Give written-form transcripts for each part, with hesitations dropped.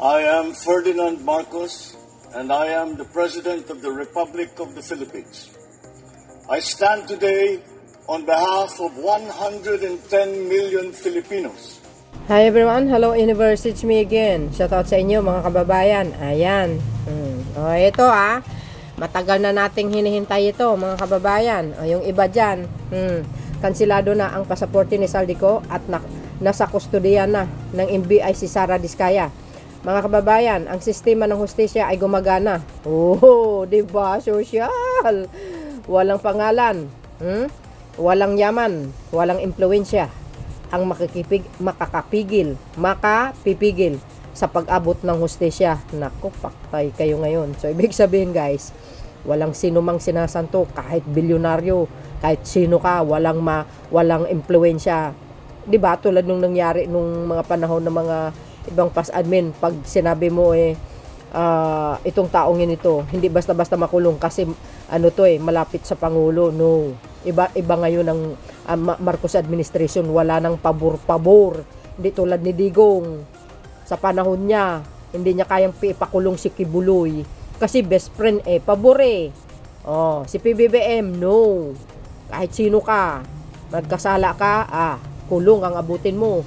I am Ferdinand Marcos, and I am the President of the Republic of the Philippines. I stand today on behalf of 110 million Filipinos. Hi everyone, hello universe, it's me again. Shoutout sa inyo mga kababayan. Ayan. O ito matagal na nating hinihintay ito mga kababayan. O yung iba dyan, kansilado na ang pasaporte ni Saldico at nasa kustodiya na ng NBI si Sara Diskaya. Mga kababayan, ang sistema ng hustisya ay gumagana. Oh, di ba? Social. Walang pangalan, walang yaman, walang impluwensya ang makapipigil sa pag-abot ng hustisya. Naku, paktay kayo ngayon. So, ibig sabihin guys, walang sino mang sinasanto, kahit bilyonaryo, kahit sino ka, walang impluwensya. Diba? Tulad nung nangyari nung mga panahon ng mga ibang pass admin, pag sinabi mo itong taong yun ito, hindi basta-basta makulong kasi malapit sa Pangulo. No. Iba ngayon ang Marcos administration, wala nang pabor-pabor. Hindi tulad ni Digong. Sa panahon niya, hindi niya kayang ipakulong si Kibuloy kasi best friend pabor si PBBM, no. Kahit sino ka, magkasala ka, kulong ang abutin mo.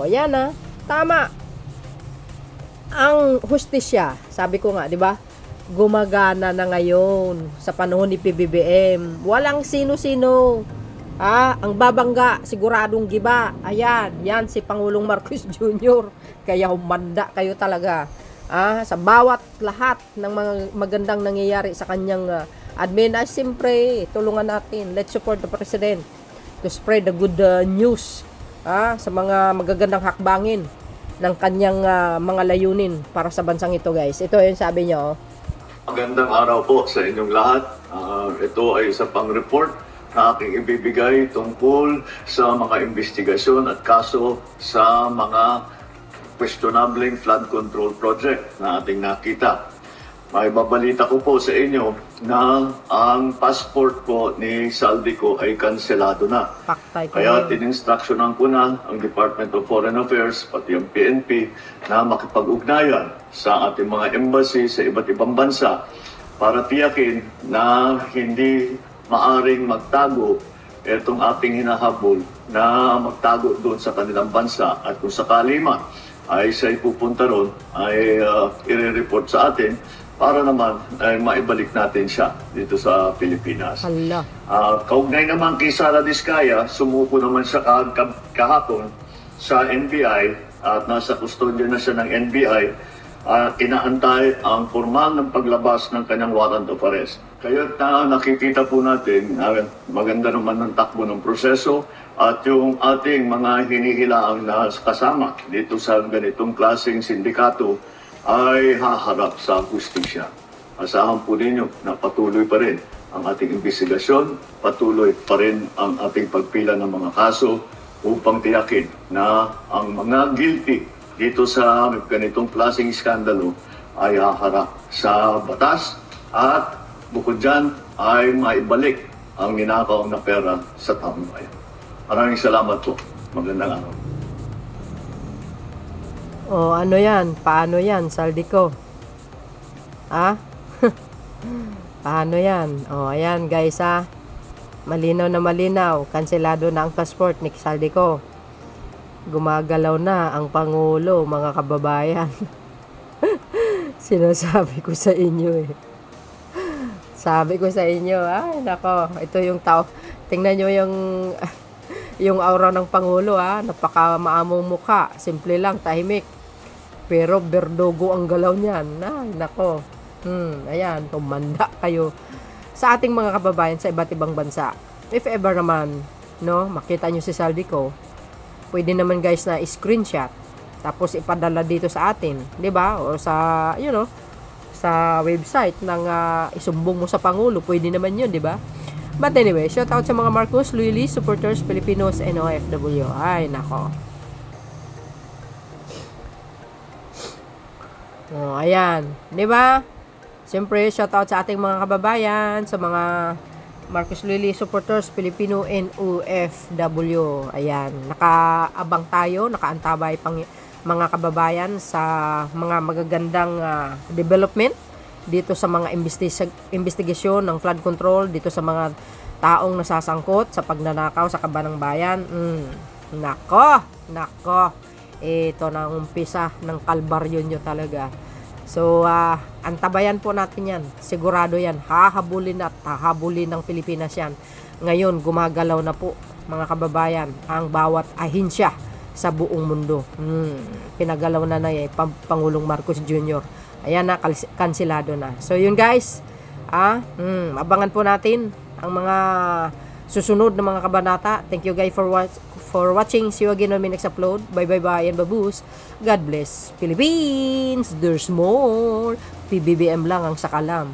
Ayan tama. Ang hustisya, sabi ko nga, di ba? Gumagana na ngayon sa panahon ni PBBM. Walang sino-sino. Ang babangga, siguradong giba. Ayan, yan si Pangulong Marcos Jr. Kaya humanda kayo talaga. Sa bawat lahat ng mga magandang nangyayari sa kanyang admin, siyempre, tulungan natin. Let's support the President to spread the good news sa mga magagandang hakbangin ng kanyang mga layunin para sa bansang ito guys. Ito yung sabi niyo. Magandang araw po sa inyong lahat. Ito ay isa pang report na aking ibibigay tungkol sa mga investigasyon at kaso sa mga questionable flood control project na ating nakita. May babalita ko po sa inyo na ang passport po ni Saldico ay kanselado na. Kaya tininstruksyonan ko na ang Department of Foreign Affairs, pati ang PNP, na makipag-ugnayan sa ating mga embassy sa iba't ibang bansa para tiyakin na hindi maaring magtago itong ating hinahabol na magtago doon sa kanilang bansa. At kung sakali man ay siya'y pupunta ron, ay i-report sa atin para naman ay maibalik natin siya dito sa Pilipinas. Kaugnay naman kay Sara Diskaya, sumuko naman siya kahapon sa NBI at nasa kustodya na siya ng NBI. Inaantay ang formal ng paglabas ng kanyang warrant of arrest. Kaya nakikita po natin maganda naman ng takbo ng proseso at yung ating mga hinihilaang na kasama dito sa ganitong klaseng sindikato ay haharap sa hustisya. Asahan po ninyo na patuloy pa rin ang ating investigasyon, patuloy pa rin ang ating pagpila ng mga kaso upang tiyakin na ang mga guilty dito sa ganitong klaseng iskandalo ay haharap sa batas at bukod dyan ay maibalik ang ninakaw na pera sa taong bayan. Maraming salamat po. Magandang araw. Ano yan? Paano yan, Saldico? Paano yan? Ayan guys malinaw na malinaw. Kanselado na ang passport ni Saldico. Gumagalaw na ang Pangulo, mga kababayan. Sinasabi ko sa inyo Sabi ko sa inyo, nako, ito yung tao. Tingnan nyo yung aura ng Pangulo, napaka maamong mukha. Simple lang, tahimik. Pero berdugo ang galaw niyan. Nako. Ayan, tumanda kayo sa ating mga kababayan sa iba't ibang bansa. If ever naman, makita nyo si Saldico, pwede naman guys na screenshot tapos ipadala dito sa atin, 'di ba? O sa sa website ng isumbong mo sa Pangulo, pwede naman 'yun, 'di ba? But anyway, shout out sa mga Marcos loyalists, supporters, Filipinos, and OFW. Ay, nako. Ayan, 'di ba? Siyempre, shout out sa ating mga kababayan, sa mga Marcos loyalists, supporters, Filipino, and OFW. Ayan, nakaabang tayo, nakaantabay mga kababayan, sa mga magagandang development dito sa mga investigasyon ng flood control, dito sa mga taong nasasangkot sa pagnanakaw sa kabanang bayan. Nako, ito na ang umpisa ng kalbaryo nyo talaga. So, antabayan po natin yan. Sigurado yan. Hahabulin at hahabulin ng Pilipinas yan. Ngayon, gumagalaw na po, mga kababayan, ang bawat ahinsya sa buong mundo. Pinagalaw na Pangulong Marcos Jr. Ayan na, kansilado na. So, yun guys. Abangan po natin ang mga susunod na mga kabanata. Thank you guys for watching. See you again on my next upload. Bye and baboos. God bless Philippines. There's more. PBBM lang ang sakalam.